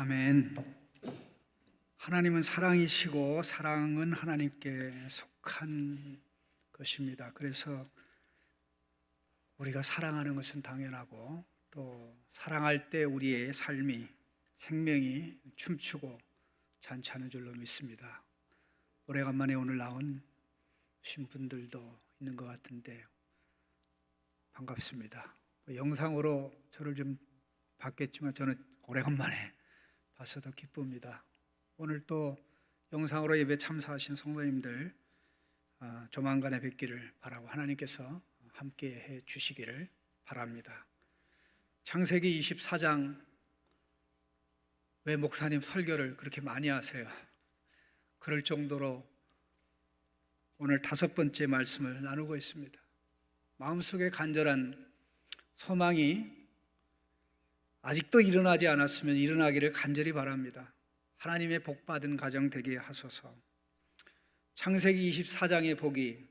아멘. 하나님은 사랑이시고 사랑은 하나님께 속한 것입니다. 그래서 우리가 사랑하는 것은 당연하고 또 사랑할 때 우리의 삶이 생명이 춤추고 잔치하는 줄로 믿습니다. 오래간만에 오늘 나온 분들도 있는 것 같은데 반갑습니다. 영상으로 저를 좀 봤겠지만 저는 오래간만에 봐서 더 기쁩니다. 오늘 또 영상으로 예배 참석하신 성도님들 조만간에 뵙기를 바라고 하나님께서 함께 해 주시기를 바랍니다. 창세기 24장 왜 목사님 설교를 그렇게 많이 하세요? 그럴 정도로 오늘 5번째 말씀을 나누고 있습니다. 마음속에 간절한 소망이 아직도 일어나지 않았으면 일어나기를 간절히 바랍니다. 하나님의 복받은 가정 되게 하소서. 창세기 24장의 복이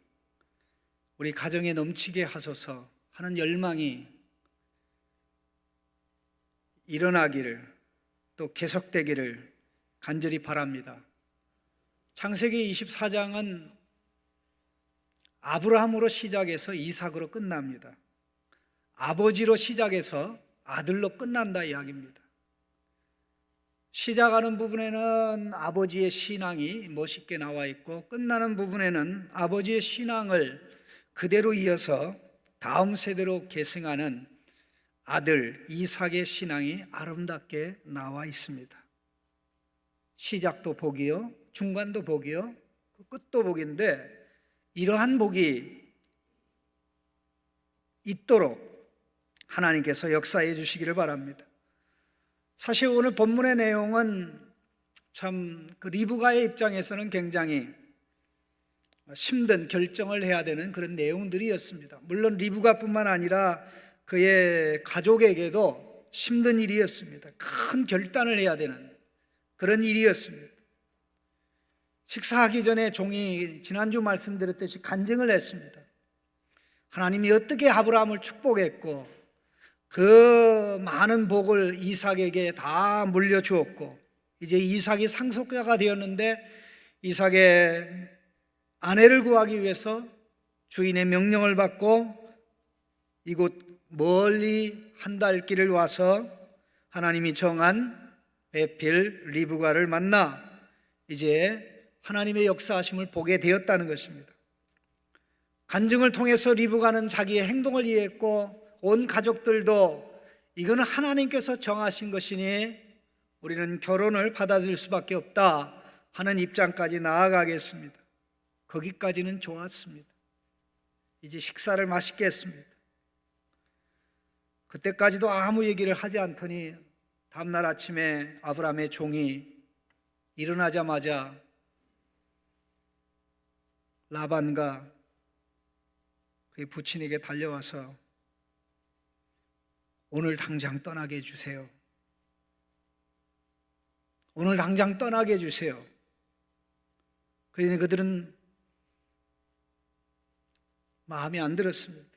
우리 가정에 넘치게 하소서 하는 열망이 일어나기를 또 계속되기를 간절히 바랍니다. 창세기 24장은 아브라함으로 시작해서 이삭으로 끝납니다. 아버지로 시작해서 아들로 끝난다 이야기입니다. 시작하는 부분에는 아버지의 신앙이 멋있게 나와 있고 끝나는 부분에는 아버지의 신앙을 그대로 이어서 다음 세대로 계승하는 아들 이삭의 신앙이 아름답게 나와 있습니다. 시작도 복이요, 중간도 복이요, 끝도 복인데 이러한 복이 있도록 하나님께서 역사해 주시기를 바랍니다. 사실 오늘 본문의 내용은 참 리브가의 입장에서는 굉장히 힘든 결정을 해야 되는 그런 내용들이었습니다. 물론 리브가뿐만 아니라 그의 가족에게도 힘든 일이었습니다. 큰 결단을 해야 되는 그런 일이었습니다. 식사하기 전에 종이 지난주 말씀드렸듯이 간증을 했습니다. 하나님이 어떻게 아브라함을 축복했고 그 많은 복을 이삭에게 다 물려주었고 이제 이삭이 상속자가 되었는데 이삭의 아내를 구하기 위해서 주인의 명령을 받고 이곳 멀리 한 달 길을 와서 하나님이 정한 베필 리브가를 만나 이제 하나님의 역사하심을 보게 되었다는 것입니다. 간증을 통해서 리브가는 자기의 행동을 이해했고 온 가족들도 이거는 하나님께서 정하신 것이니 우리는 결혼을 받아들일 수밖에 없다 하는 입장까지 나아가겠습니다. 거기까지는 좋았습니다. 이제 식사를 맛있게 했습니다. 그때까지도 아무 얘기를 하지 않더니 다음날 아침에 아브라함의 종이 일어나자마자 라반과 그의 부친에게 달려와서 오늘 당장 떠나게 해주세요. 오늘 당장 떠나게 해주세요. 그러니 그들은 마음에 안 들었습니다.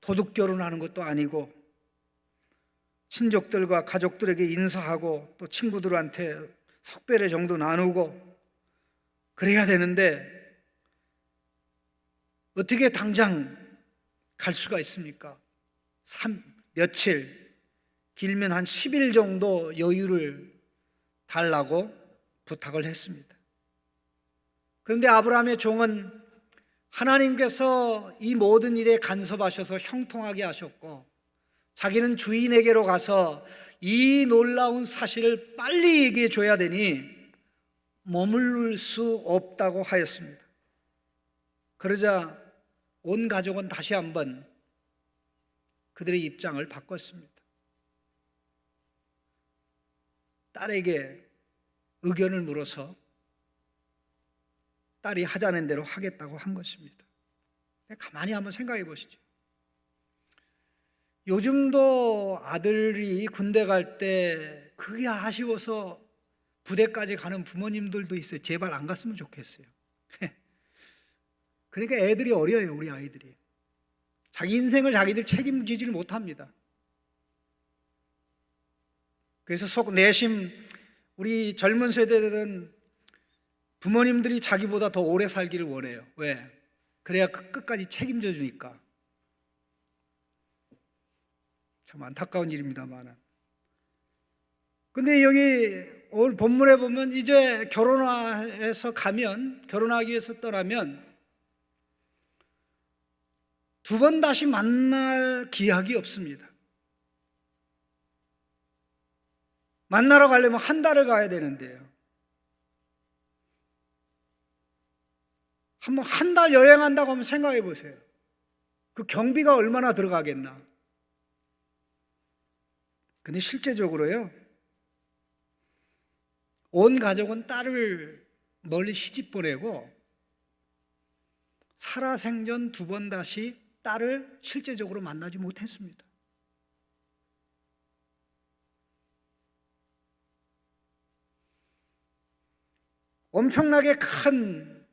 도둑 결혼하는 것도 아니고 친족들과 가족들에게 인사하고 또 친구들한테 석배례 정도 나누고 그래야 되는데 어떻게 당장 갈 수가 있습니까? 며칠, 길면 한 10일 정도 여유를 달라고 부탁을 했습니다. 그런데 아브라함의 종은 하나님께서 이 모든 일에 간섭하셔서 형통하게 하셨고 자기는 주인에게로 가서 이 놀라운 사실을 빨리 얘기해 줘야 되니 머무를 수 없다고 하였습니다. 그러자 온 가족은 다시 한번 그들의 입장을 바꿨습니다. 딸에게 의견을 물어서 딸이 하자는 대로 하겠다고 한 것입니다. 가만히 한번 생각해 보시죠. 요즘도 아들이 군대 갈 때 그게 아쉬워서 부대까지 가는 부모님들도 있어요. 제발 안 갔으면 좋겠어요. 그러니까 애들이 어려요. 우리 아이들이 자기 인생을 자기들 책임지지를 못합니다. 그래서 속 내심 우리 젊은 세대들은 부모님들이 자기보다 더 오래 살기를 원해요. 왜? 그래야 그 끝까지 책임져 주니까. 참 안타까운 일입니다만. 근데 여기 오늘 본문에 보면 이제 결혼하기 위해서 떠나면 두 번 다시 만날 기약이 없습니다. 만나러 가려면 한 달을 가야 되는데요. 한번 한 달 여행한다고 하면 생각해 보세요. 그 경비가 얼마나 들어가겠나. 근데 실제적으로요, 온 가족은 딸을 멀리 시집 보내고 살아생전 두 번 다시 딸을 실제적으로 만나지 못했습니다. 엄청나게 큰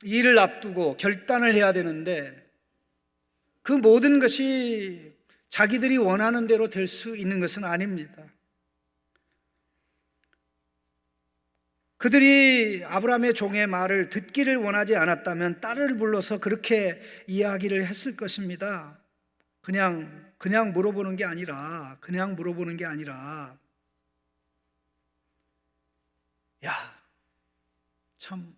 일을 앞두고 결단을 해야 되는데 그 모든 것이 자기들이 원하는 대로 될 수 있는 것은 아닙니다. 그들이 아브라함의 종의 말을 듣기를 원하지 않았다면 딸을 불러서 그렇게 이야기를 했을 것입니다. 그냥 물어보는 게 아니라 야, 참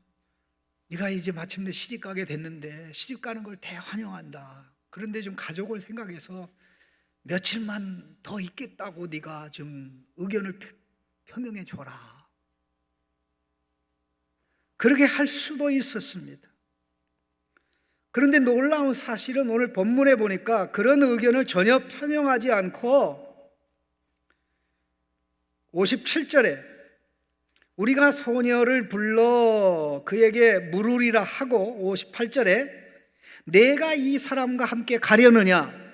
네가 이제 마침내 시집 가게 됐는데 시집 가는 걸 대환영한다. 그런데 좀 가족을 생각해서 며칠만 더 있겠다고 네가 좀 의견을 표명해 줘라. 그렇게 할 수도 있었습니다. 그런데 놀라운 사실은 오늘 본문에 보니까 그런 의견을 전혀 표명하지 않고 57절에 우리가 소녀를 불러 그에게 물으리라 하고 58절에 내가 이 사람과 함께 가려느냐.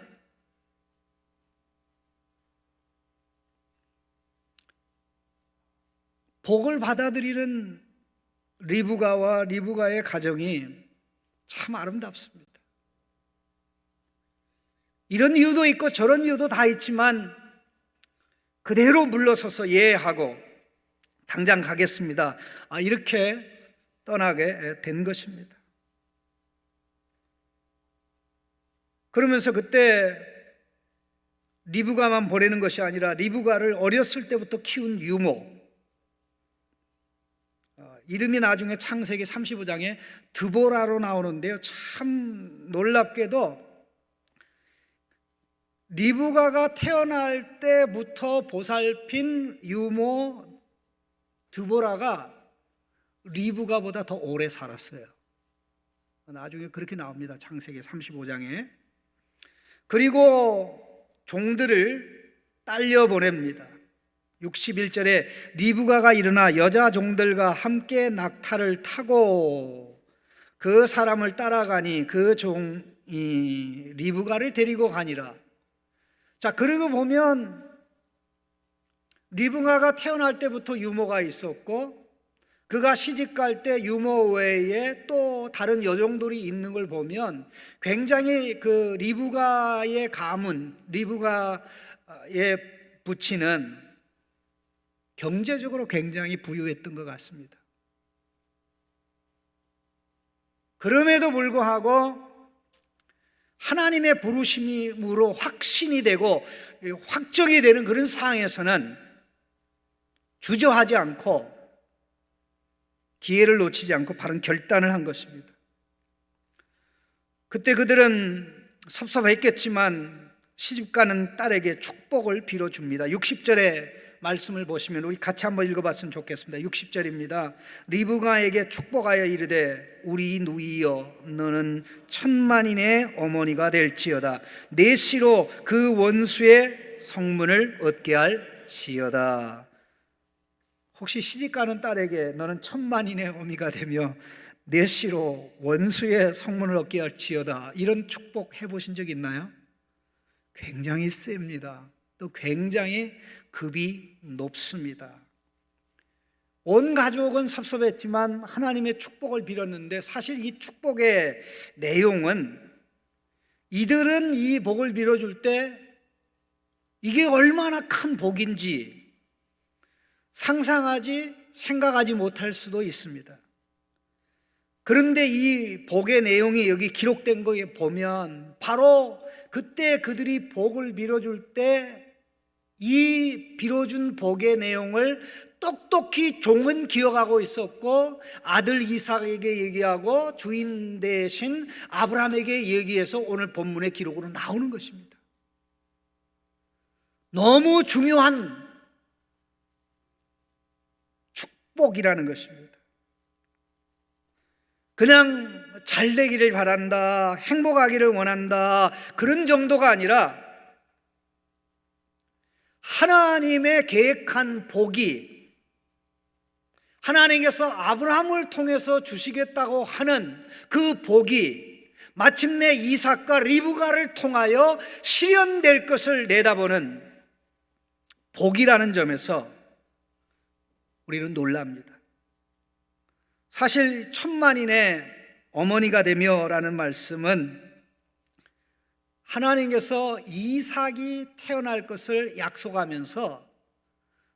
복을 받아들이는 리브가와 리브가의 가정이 참 아름답습니다. 이런 이유도 있고 저런 이유도 다 있지만 그대로 물러서서 예하고 당장 가겠습니다. 이렇게 떠나게 된 것입니다. 그러면서 그때 리브가만 보내는 것이 아니라 리브가를 어렸을 때부터 키운 유모, 이름이 나중에 창세기 35장에 드보라로 나오는데요, 참 놀랍게도 리브가가 태어날 때부터 보살핀 유모 드보라가 리브가보다 더 오래 살았어요. 나중에 그렇게 나옵니다. 창세기 35장에. 그리고 종들을 딸려 보냅니다. 61절에 리브가가 일어나 여자 종들과 함께 낙타를 타고 그 사람을 따라가니 그 종이 리브가를 데리고 가니라. 자, 그리고 보면 리브가가 태어날 때부터 유모가 있었고 그가 시집갈 때 유모 외에 또 다른 여종들이 있는 걸 보면 굉장히 그 리브가의 가문, 리브가의 부친은 경제적으로 굉장히 부유했던 것 같습니다. 그럼에도 불구하고 하나님의 부르심으로 확신이 되고 확정이 되는 그런 상황에서는 주저하지 않고 기회를 놓치지 않고 바른 결단을 한 것입니다. 그때 그들은 섭섭했겠지만 시집가는 딸에게 축복을 빌어줍니다. 60절에 말씀을 보시면 우리 같이 한번 읽어봤으면 좋겠습니다. 60절입니다. 리브가에게 축복하여 이르되 우리 누이여 너는 천만인의 어머니가 될지어다. 내 씨로 그 원수의 성문을 얻게 할지어다. 혹시 시집가는 딸에게 너는 천만인의 어미가 되며 내 씨로 원수의 성문을 얻게 할지어다, 이런 축복 해보신 적 있나요? 굉장히 셉니다. 또 굉장히 급이 높습니다. 온 가족은 섭섭했지만 하나님의 축복을 빌었는데 사실 이 축복의 내용은 이들은 이 복을 빌어줄 때 이게 얼마나 큰 복인지 상상하지 생각하지 못할 수도 있습니다. 그런데 이 복의 내용이 여기 기록된 거에 보면 바로 그때 그들이 복을 빌어줄 때 이 빌어준 복의 내용을 똑똑히 종은 기억하고 있었고 아들 이삭에게 얘기하고 주인 대신 아브라함에게 얘기해서 오늘 본문의 기록으로 나오는 것입니다. 너무 중요한 축복이라는 것입니다. 그냥 잘 되기를 바란다, 행복하기를 원한다, 그런 정도가 아니라 하나님의 계획한 복이 하나님께서 아브라함을 통해서 주시겠다고 하는 그 복이 마침내 이삭과 리브가를 통하여 실현될 것을 내다보는 복이라는 점에서 우리는 놀랍니다. 사실 천만인의 어머니가 되며라는 말씀은 하나님께서 이삭이 태어날 것을 약속하면서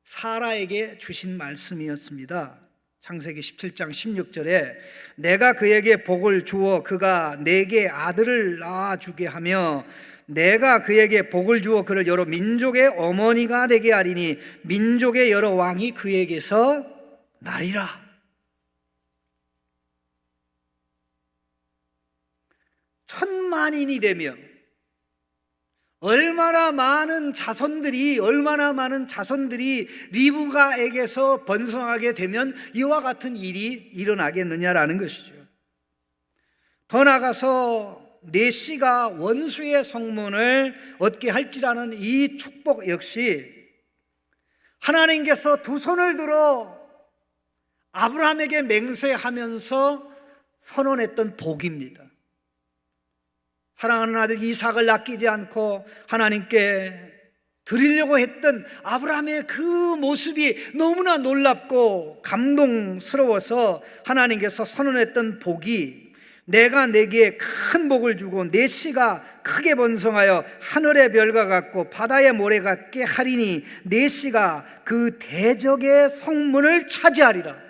사라에게 주신 말씀이었습니다. 창세기 17장 16절에 내가 그에게 복을 주어 그가 내게 아들을 낳아주게 하며 내가 그에게 복을 주어 그를 여러 민족의 어머니가 되게 하리니 민족의 여러 왕이 그에게서 나리라. 천만인이 되며 얼마나 많은 자손들이 리브가에게서 번성하게 되면 이와 같은 일이 일어나겠느냐라는 것이죠. 더 나아가서 내 씨가 원수의 성문을 얻게 할지라는 이 축복 역시 하나님께서 두 손을 들어 아브라함에게 맹세하면서 선언했던 복입니다. 사랑하는 아들 이삭을 아끼지 않고 하나님께 드리려고 했던 아브라함의 그 모습이 너무나 놀랍고 감동스러워서 하나님께서 선언했던 복이 내가 내게 큰 복을 주고 내 씨가 크게 번성하여 하늘의 별과 같고 바다의 모래 같게 하리니 내 씨가 그 대적의 성문을 차지하리라.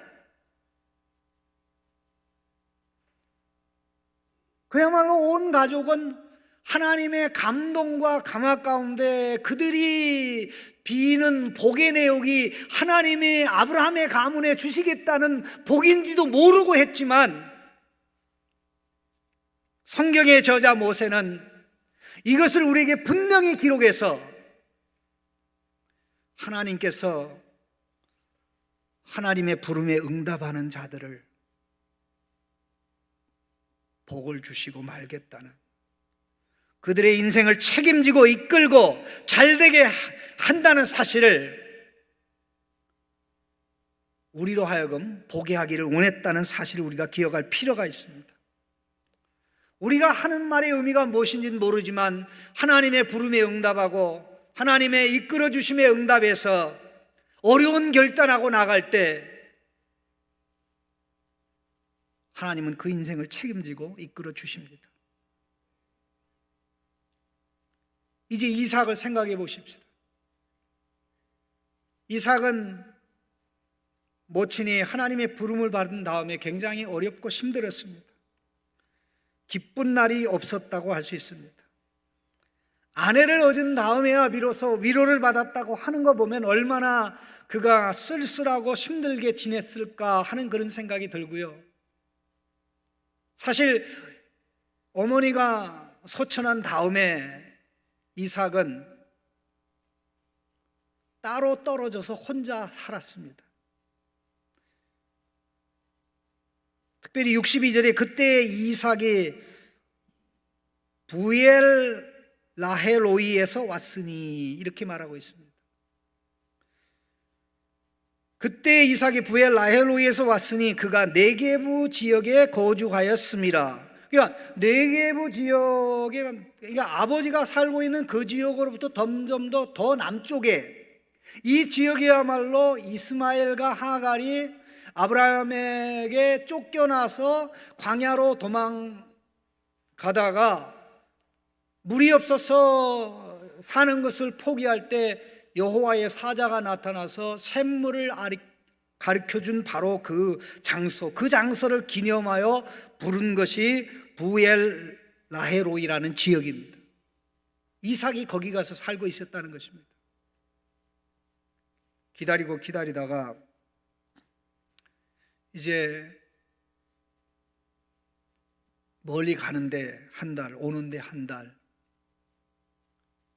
그야말로 온 가족은 하나님의 감동과 감화 가운데 그들이 비는 복의 내용이 하나님이 아브라함의 가문에 주시겠다는 복인지도 모르고 했지만 성경의 저자 모세는 이것을 우리에게 분명히 기록해서 하나님께서 하나님의 부름에 응답하는 자들을 복을 주시고 말겠다는, 그들의 인생을 책임지고 이끌고 잘되게 한다는 사실을 우리로 하여금 보게 하기를 원했다는 사실을 우리가 기억할 필요가 있습니다. 우리가 하는 말의 의미가 무엇인지는 모르지만 하나님의 부름에 응답하고 하나님의 이끌어 주심에 응답해서 어려운 결단하고 나갈 때 하나님은 그 인생을 책임지고 이끌어 주십니다. 이제 이삭을 생각해 보십시다. 이삭은 모친이 하나님의 부름을 받은 다음에 굉장히 어렵고 힘들었습니다. 기쁜 날이 없었다고 할 수 있습니다. 아내를 얻은 다음에야 비로소 위로를 받았다고 하는 거 보면 얼마나 그가 쓸쓸하고 힘들게 지냈을까 하는 그런 생각이 들고요. 사실 어머니가 소천한 다음에 이삭은 따로 떨어져서 혼자 살았습니다. 특별히 62절에 그때 이삭이 부엘 라헬로이에서 왔으니 이렇게 말하고 있습니다. 그때 이삭이 부엘 라헬로이에서 왔으니 그가 네게부 지역에 거주하였습니다. 그러니까 네게부 지역에, 그러니까 아버지가 살고 있는 그 지역으로부터 점점 더 남쪽에, 이 지역이야말로 이스마엘과 하갈이 아브라함에게 쫓겨나서 광야로 도망가다가 물이 없어서 사는 것을 포기할 때 여호와의 사자가 나타나서 샘물을 가르쳐준 바로 그 장소를 기념하여 부른 것이 부엘 라헤로이라는 지역입니다. 이삭이 거기 가서 살고 있었다는 것입니다. 기다리고 기다리다가 이제 멀리 가는데 한 달, 오는데 한 달,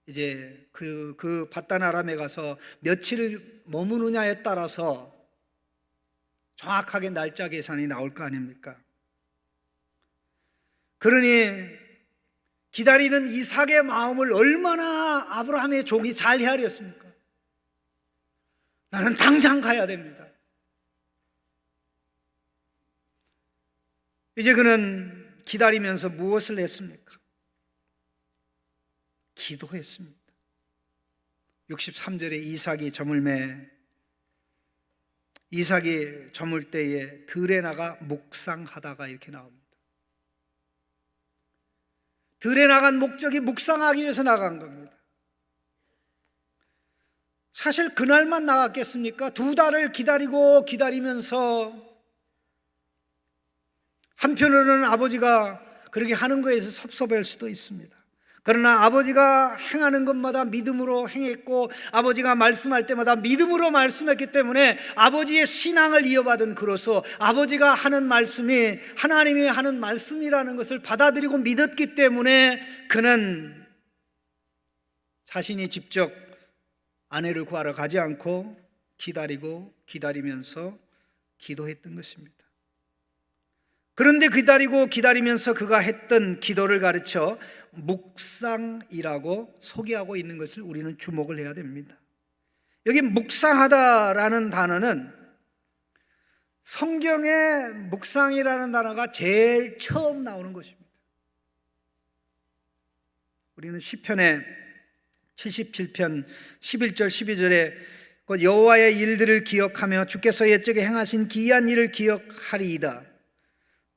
이제 그 바단 아람에 가서 며칠 머무느냐에 따라서 정확하게 날짜 계산이 나올 거 아닙니까? 그러니 기다리는 이삭의 마음을 얼마나 아브라함의 종이 잘 헤아렸습니까? 나는 당장 가야 됩니다. 이제 그는 기다리면서 무엇을 했습니까? 기도했습니다. 63절에 이삭이 저물 때에 들에 나가 묵상하다가 이렇게 나옵니다. 들에 나간 목적이 묵상하기 위해서 나간 겁니다. 사실 그날만 나갔겠습니까? 2달을 기다리면서 한편으로는 아버지가 그렇게 하는 거에서 섭섭할 수도 있습니다. 그러나 아버지가 행하는 것마다 믿음으로 행했고 아버지가 말씀할 때마다 믿음으로 말씀했기 때문에 아버지의 신앙을 이어받은 그로서 아버지가 하는 말씀이 하나님이 하는 말씀이라는 것을 받아들이고 믿었기 때문에 그는 자신이 직접 아내를 구하러 가지 않고 기다리면서 기도했던 것입니다. 그런데 기다리면서 그가 했던 기도를 가르쳐 묵상이라고 소개하고 있는 것을 우리는 주목을 해야 됩니다. 여기 묵상하다라는 단어는 성경에 묵상이라는 단어가 제일 처음 나오는 것입니다. 우리는 시편의 77편 11절 12절에 여호와의 일들을 기억하며 주께서 옛적에 행하신 기이한 일을 기억하리이다.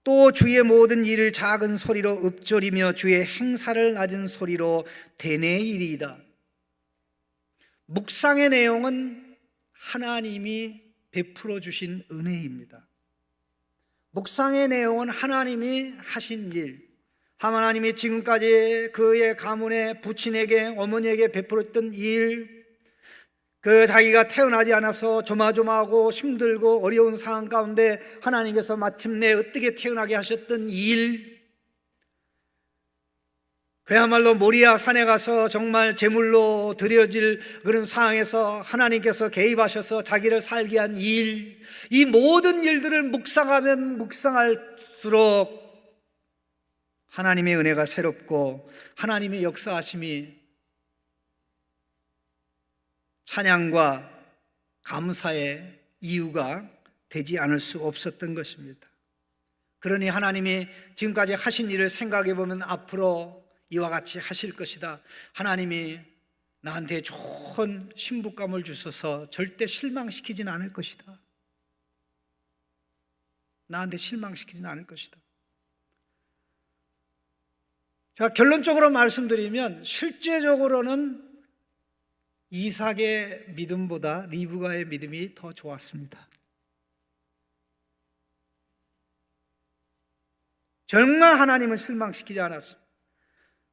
또 주의 모든 일을 작은 소리로 읊조리며 주의 행사를 낮은 소리로 되뇌이리이다. 묵상의 내용은 하나님이 베풀어 주신 은혜입니다. 묵상의 내용은 하나님이 하신 일, 하나님이 지금까지 그의 가문의 부친에게 어머니에게 베풀었던 일, 자기가 태어나지 않아서 조마조마하고 힘들고 어려운 상황 가운데 하나님께서 마침내 어떻게 태어나게 하셨던 일, 그야말로 모리아 산에 가서 정말 제물로 드려질 그런 상황에서 하나님께서 개입하셔서 자기를 살게 한 일, 이 모든 일들을 묵상하면 묵상할수록 하나님의 은혜가 새롭고 하나님의 역사하심이 찬양과 감사의 이유가 되지 않을 수 없었던 것입니다. 그러니 하나님이 지금까지 하신 일을 생각해 보면 앞으로 이와 같이 하실 것이다. 하나님이 나한테 좋은 신부감을 주셔서 절대 실망시키진 않을 것이다. 나한테 실망시키진 않을 것이다. 자, 결론적으로 말씀드리면 실제적으로는 이삭의 믿음보다 리브가의 믿음이 더 좋았습니다. 정말 하나님은 실망시키지 않았습니다.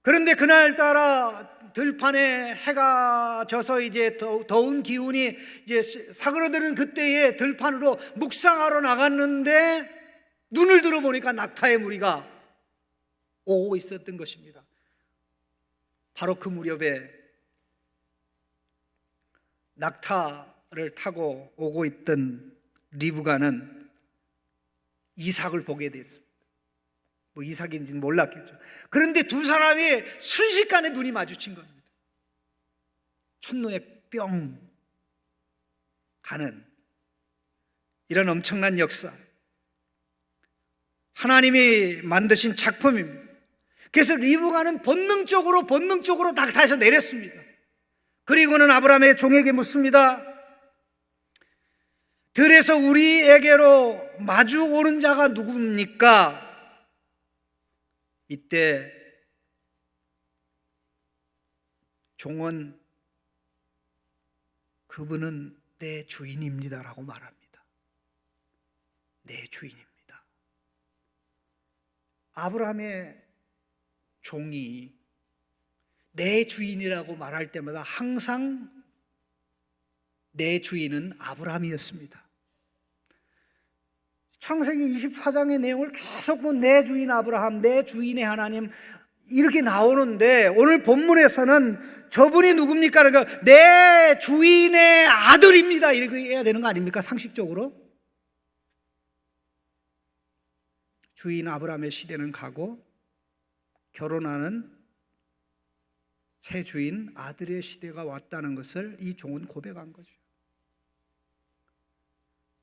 그런데 그날따라 들판에 해가 져서 이제 더운 기운이 이제 사그러드는 그때에 들판으로 묵상하러 나갔는데 눈을 들어보니까 낙타의 무리가 오고 있었던 것입니다. 바로 그 무렵에 낙타를 타고 오고 있던 리브가는 이삭을 보게 됐습니다. 뭐 이삭인지는 몰랐겠죠. 그런데 두 사람이 순식간에 눈이 마주친 겁니다. 첫눈에 뿅 가는 이런 엄청난 역사, 하나님이 만드신 작품입니다. 그래서 리브가는 본능적으로 낙타에서 내렸습니다. 그리고는 아브라함의 종에게 묻습니다. 들에서 우리에게로 마주 오는 자가 누굽니까? 이때 종은 그분은 내 주인입니다라고 말합니다. 내 주인입니다. 아브라함의 종이 내 주인이라고 말할 때마다 항상 내 주인은 아브라함이었습니다. 창세기 24장의 내용을 계속 본 내 주인 아브라함, 내 주인의 하나님 이렇게 나오는데 오늘 본문에서는 저분이 누굽니까? 그러니까 내 주인의 아들입니다. 이렇게 해야 되는 거 아닙니까? 상식적으로. 주인 아브라함의 시대는 가고 결혼하는 새 주인 아들의 시대가 왔다는 것을 이 종은 고백한 거죠.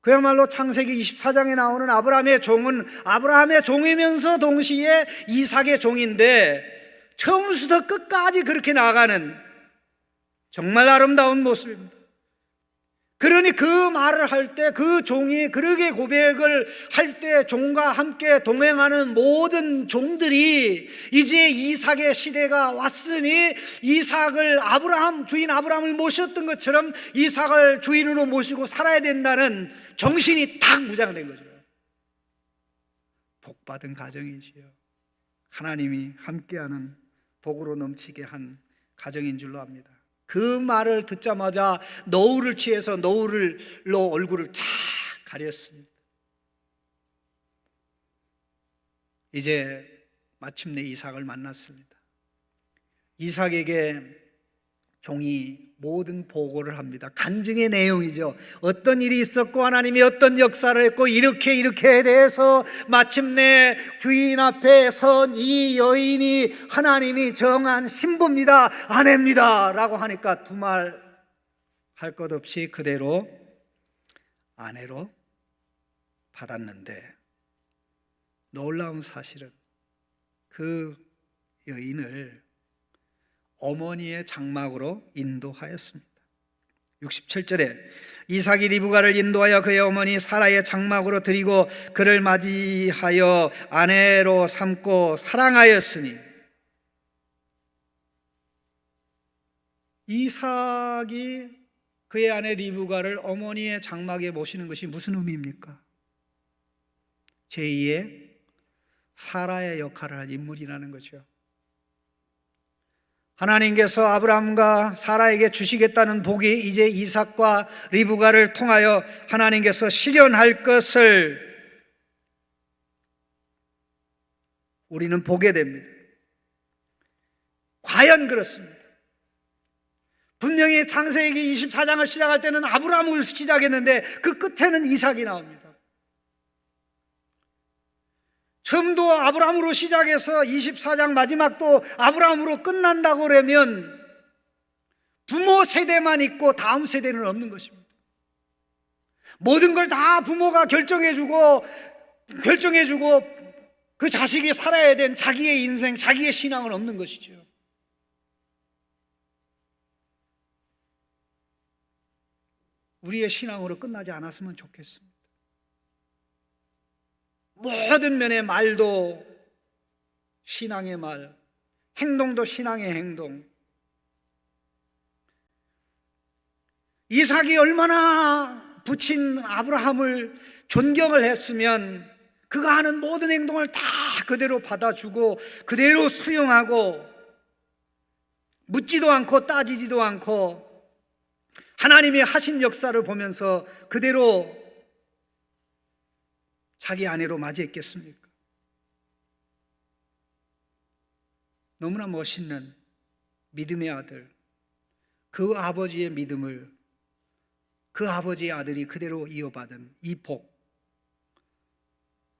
그야말로 창세기 24장에 나오는 아브라함의 종은 아브라함의 종이면서 동시에 이삭의 종인데 처음부터 끝까지 그렇게 나아가는 정말 아름다운 모습입니다. 그러니 그 말을 할 때 그 종이 그렇게 고백을 할 때 종과 함께 동행하는 모든 종들이 이제 이삭의 시대가 왔으니 이삭을 주인 아브라함을 모셨던 것처럼 이삭을 주인으로 모시고 살아야 된다는 정신이 탁 무장된 거죠. 복받은 가정이지요. 하나님이 함께하는 복으로 넘치게 한 가정인 줄로 압니다. 그 말을 듣자마자 너울을 취해서 너울로 얼굴을 착 가렸습니다. 이제 마침내 이삭을 만났습니다. 이삭에게 종이 모든 보고를 합니다. 간증의 내용이죠. 어떤 일이 있었고 하나님이 어떤 역사를 했고 이렇게 대해서 마침내 주인 앞에 선 이 여인이 하나님이 정한 신부입니다, 아내입니다 라고 하니까 두말 할 것 없이 그대로 아내로 받았는데 놀라운 사실은 그 여인을 어머니의 장막으로 인도하였습니다. 67절에 이삭이 리브가를 인도하여 그의 어머니 사라의 장막으로 들이고 그를 맞이하여 아내로 삼고 사랑하였으니, 이삭이 그의 아내 리브가를 어머니의 장막에 모시는 것이 무슨 의미입니까? 제2의 사라의 역할을 한 인물이라는 거죠. 하나님께서 아브라함과 사라에게 주시겠다는 복이 이제 이삭과 리브가를 통하여 하나님께서 실현할 것을 우리는 보게 됩니다. 과연 그렇습니다. 분명히 창세기 24장을 시작할 때는 아브라함을 시작했는데 그 끝에는 이삭이 나옵니다. 처음도 아브라함으로 시작해서 24장 마지막도 아브라함으로 끝난다고 그러면 부모 세대만 있고 다음 세대는 없는 것입니다. 모든 걸 다 부모가 결정해주고 그 자식이 살아야 된 자기의 인생, 자기의 신앙은 없는 것이죠. 우리의 신앙으로 끝나지 않았으면 좋겠습니다. 모든 면의 말도 신앙의 말, 행동도 신앙의 행동. 이삭이 얼마나 부친 아브라함을 존경을 했으면 그가 하는 모든 행동을 다 그대로 받아주고 그대로 수용하고 묻지도 않고 따지지도 않고 하나님이 하신 역사를 보면서 그대로 자기 아내로 맞이했겠습니까? 너무나 멋있는 믿음의 아들, 그 아버지의 믿음을 그 아버지의 아들이 그대로 이어받은 이 복,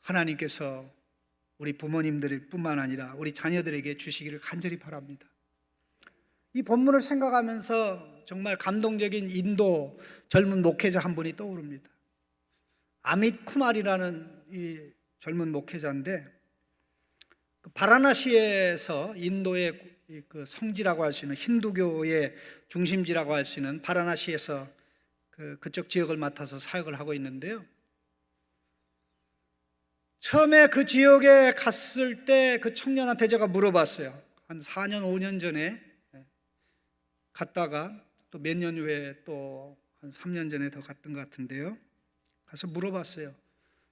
하나님께서 우리 부모님들 뿐만 아니라 우리 자녀들에게 주시기를 간절히 바랍니다. 이 본문을 생각하면서 정말 감동적인 인도 젊은 목회자 한 분이 떠오릅니다. 아밋 쿠말이라는 이 젊은 목회자인데 바라나시에서 인도의 그 성지라고 할 수 있는 힌두교의 중심지라고 할 수 있는 바라나시에서 그쪽 지역을 맡아서 사역을 하고 있는데요. 처음에 그 지역에 갔을 때 그 청년한테 제가 물어봤어요. 한 4년, 5년 전에 갔다가 또 몇 년 후에 또 한 3년 전에 더 갔던 것 같은데요. 가서 물어봤어요.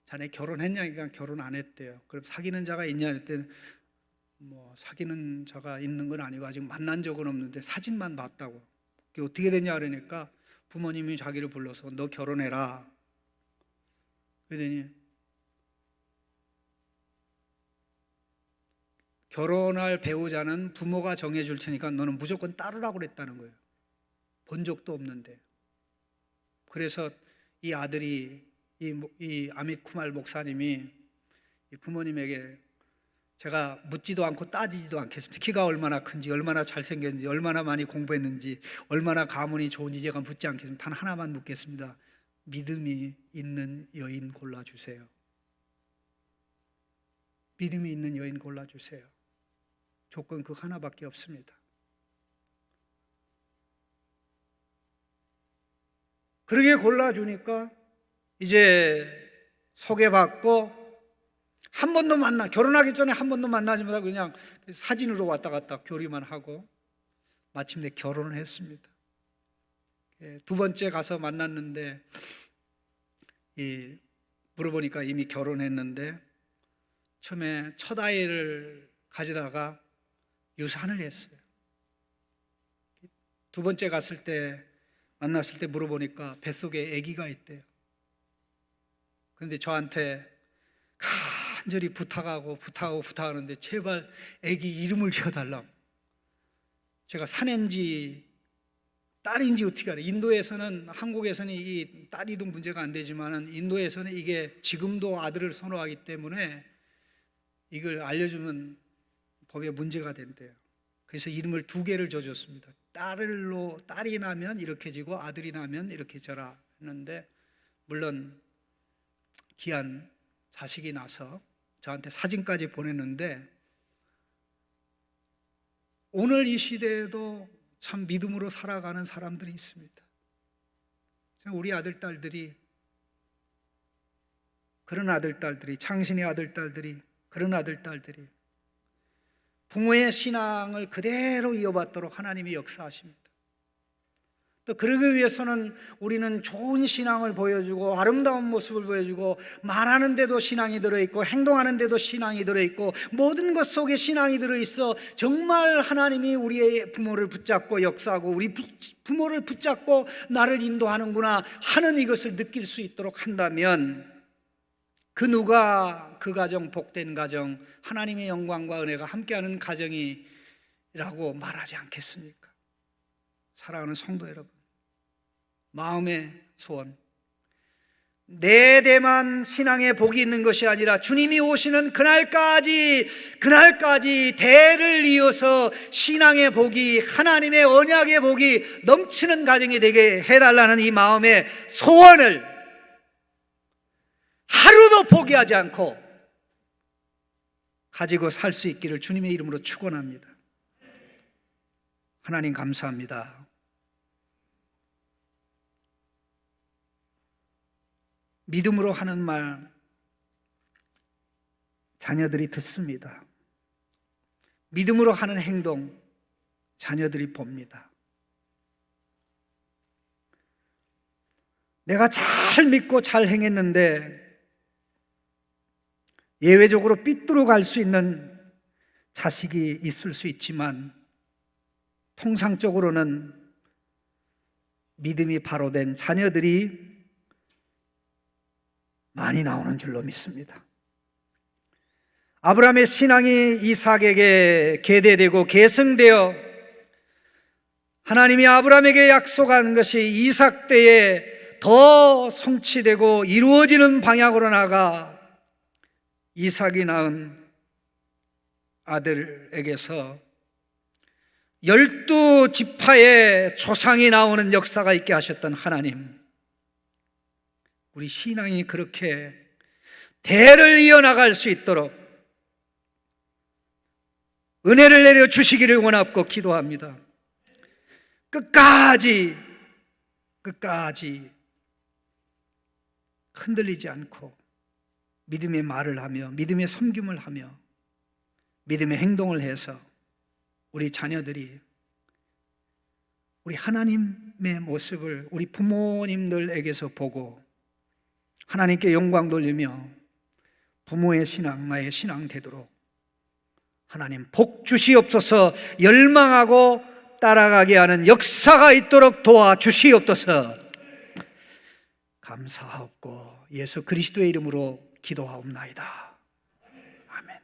자네 결혼했냐? 그러니까 결혼 안 했대요. 그럼 사귀는 자가 있냐? 했더니 뭐 사귀는 자가 있는 건 아니고 아직 만난 적은 없는데 사진만 봤다고. 그게 어떻게 됐냐 그러니까 부모님이 자기를 불러서 너 결혼해라. 그러더니 결혼할 배우자는 부모가 정해줄 테니까 너는 무조건 따르라고 그랬다는 거예요. 본 적도 없는데. 그래서 이 아들이 이 아밋 쿠말 목사님이 이 부모님에게 제가 묻지도 않고 따지지도 않겠습니다. 키가 얼마나 큰지, 얼마나 잘생겼는지, 얼마나 많이 공부했는지, 얼마나 가문이 좋은지 제가 묻지 않겠습니다. 단 하나만 묻겠습니다. 믿음이 있는 여인 골라주세요. 믿음이 있는 여인 골라주세요. 조건 그 하나밖에 없습니다. 그러게 골라주니까 이제 소개받고 한 번도 결혼하기 전에 한 번도 만나지 못하고 그냥 사진으로 왔다 갔다 교류만 하고 마침내 결혼을 했습니다. 두 번째 가서 만났는데 물어보니까 이미 결혼했는데 처음에 첫 아이를 가지다가 유산을 했어요. 두 번째 만났을 때 물어보니까 뱃속에 아기가 있대요. 그런데 저한테 간절히 부탁하는데 제발 아기 이름을 지어달라고. 제가 사내인지 딸인지 어떻게 알아요? 인도에서는, 한국에서는 이 딸이도 문제가 안 되지만 인도에서는 이게 지금도 아들을 선호하기 때문에 이걸 알려주면 법에 문제가 된대요. 그래서 이름을 2개를 줘줬습니다. 딸이 나면 이렇게 지고 아들이 나면 이렇게 져라 했는데, 물론 귀한 자식이 나서 저한테 사진까지 보냈는데, 오늘 이 시대에도 참 믿음으로 살아가는 사람들이 있습니다. 우리 아들, 딸들이, 그런 아들, 딸들이, 창신의 아들, 딸들이, 그런 아들, 딸들이 부모의 신앙을 그대로 이어받도록 하나님이 역사하십니다. 또 그러기 위해서는 우리는 좋은 신앙을 보여주고 아름다운 모습을 보여주고, 말하는 데도 신앙이 들어있고 행동하는 데도 신앙이 들어있고 모든 것 속에 신앙이 들어있어 정말 하나님이 우리의 부모를 붙잡고 역사하고 우리 부모를 붙잡고 나를 인도하는구나 하는 이것을 느낄 수 있도록 한다면, 그 누가 그 가정 복된 가정, 하나님의 영광과 은혜가 함께하는 가정이라고 말하지 않겠습니까? 사랑하는 성도 여러분, 마음의 소원, 내 대만 신앙의 복이 있는 것이 아니라 주님이 오시는 그날까지 대를 이어서 신앙의 복이, 하나님의 언약의 복이 넘치는 가정이 되게 해달라는 이 마음의 소원을 하루도 포기하지 않고 가지고 살 수 있기를 주님의 이름으로 축원합니다. 하나님 감사합니다. 믿음으로 하는 말 자녀들이 듣습니다. 믿음으로 하는 행동 자녀들이 봅니다. 내가 잘 믿고 잘 행했는데 예외적으로 삐뚤어 갈 수 있는 자식이 있을 수 있지만, 통상적으로는 믿음이 바로 된 자녀들이 많이 나오는 줄로 믿습니다. 아브라함의 신앙이 이삭에게 계대되고 계승되어 하나님이 아브라함에게 약속한 것이 이삭 때에 더 성취되고 이루어지는 방향으로 나가 이삭이 낳은 아들에게서 12지파의 조상이 나오는 역사가 있게 하셨던 하나님, 우리 신앙이 그렇게 대를 이어나갈 수 있도록 은혜를 내려 주시기를 원하고 기도합니다. 끝까지 흔들리지 않고 믿음의 말을 하며 믿음의 섬김을 하며 믿음의 행동을 해서 우리 자녀들이 우리 하나님의 모습을 우리 부모님들에게서 보고 하나님께 영광 돌리며 부모의 신앙, 나의 신앙 되도록 하나님 복 주시옵소서. 열망하고 따라가게 하는 역사가 있도록 도와주시옵소서. 감사하옵고 예수 그리스도의 이름으로 기도하옵나이다. 아멘.